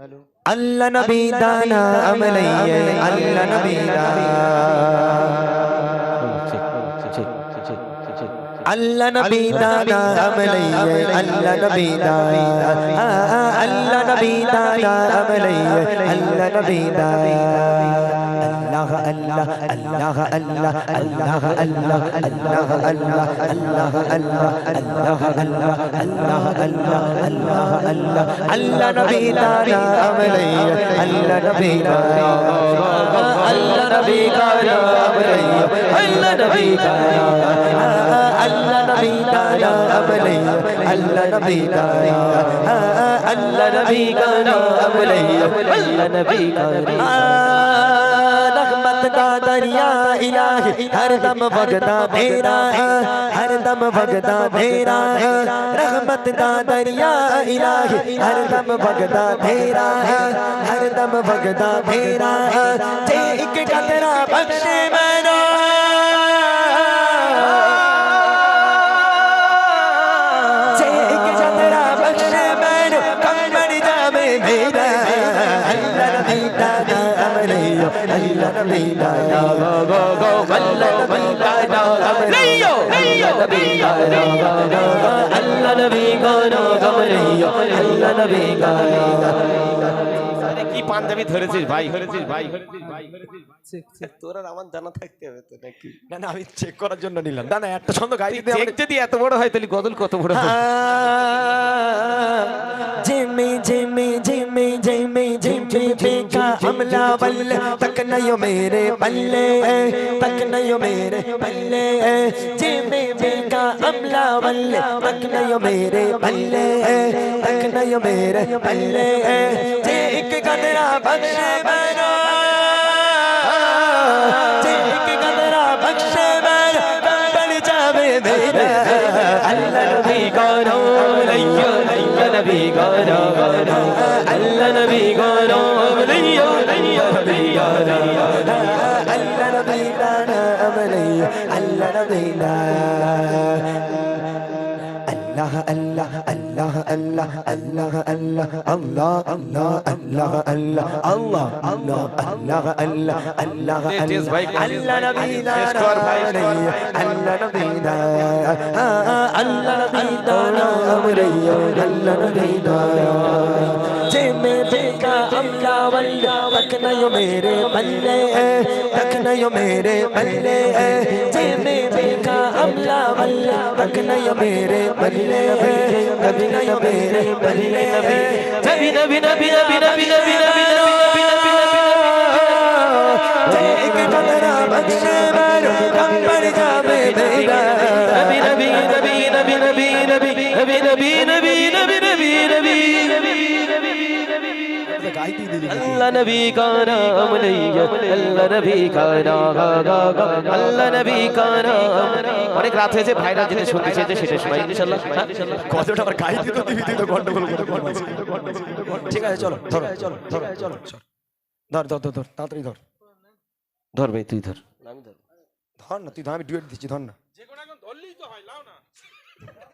अल्लाह नबी दाना अमलैये अल्लाह नबी दाना अल्लाह नबी दाना अमलैये अल्लाह नबी दाना अल्लाह नबी दाना अमलैये अल्लाह नबी दाना अल्लाह अल्लाह अल्लाह अल्लाह अल्लाह अल्लाह अल्लाह अल्लाह अल्लाह अल्लाह अल्लाह अल्लाह अल्लाह अल्लाह अल्लाह अल्लाह अल्लाह नबी दाना अमलैये अल्लाह नबी दाना अल्लाह नबी दाना अमलैये अल्लाह नबी दाना अल्लाह नबी दाना अमलैये अल्लाह नबी दाना अल्लाह नबी दाना अमलैये अल्लाह नबी दाना रहमत का दरिया इलाही हर दम भगता तेरा हर दम भगता तेरा रहमत का दरिया इलाही हर दम भगता तेरा हर दम भगता तेरा जे एक कतरा बख्शे मैनो जे एक कतरा बख्शे मैनो कम मर जावे मेरा अल्लाह नबी दाना अमलैयो अल्लाह नबी दाना गो गो अल्लाह नबी दाना अमलैयो अल्लाह नबी दाना अल्लाह नबी गाना अमलैयो अल्लाह नबी गाना কি পাঞ্জাবি ধরেছিস ভাই তোর আর আমার জানা থাকতে হবে তো নাকি না না আমি চেক করার জন্য নিলাম না না একটা ছন্দ গাই দিতে চেক যদি এত বড় হয় তাহলে গজল কত বড় হবে Jimmy Jimmy Jimmy Jimmy Jimmy বেকা আমলা বল্লে तक नहीं मेरे पल्ले तक नहीं मेरे पल्ले जिमी बेका अमला बल्ले तक नहीं मेरे पल्ले तक नहीं मेरे पल्ले जे एक कदरा बख्शे मैनो जे एक कदरा बख्शे मैनो बढ़ जावे मेरा अल्लाह नबी गाना लैयो अल्लाह नबी गाना अल्लाह नबी गाना लैयो अल्लाह नबी गाना अल्लाह नबी गाना अमलैयो अल्लाह नबी गाना अल्लाह अल्लाह अल्लाह अल्लाह अल्लाह अल्लाह अल्लाह अल्लाह अल्लाह अल्लाह अल्लाह अल्लाह अल्लाह अल्लाह अल्लाह अल्लाह नबी दाना अल्लाह नबी दाना अल्लाह नबी दाना अमलैयो अल्लाह नबी दाना जे मैं देखा अल्लाह वल्ला तक नहीं मेरे पल्ले तक नहीं मेरे पल्ले जे मैं देखा अल्लाह वल्ला तक नहीं मेरे पल्ले कभी नहीं मेरे पल्ले नबी नबी नबी नबी नबी नबी नबी नबी नबी नबी एक कतरा बख्शे मैनो कम पड़ जावे मेरा नबी नबी नबी नबी नबी नबी नबी नबी नबी नबी नबी नबी अल्लाह नबी का नाम लैयो अल्लाह नबी का नाम अल्लाह नबी का नाम অনেক রাত হয়েছে ভাইরা যেটা শুনতে চেয়েছে সেটা শোনাই ইনশাআল্লাহ কতটা আবার গাইতে তো দিবি তো গন্ডগোল করে ঠিক আছে চলো ধরো চলো চলো চলো ধর ধর ধর তাড়াতাড়ি ধর ধর ভাই তুই ধর আমি ধর ধর না তুই ধর আমি ডুয়েট দিচ্ছি ধর না যে কোন এখন ধরলেই তো হয় লাও না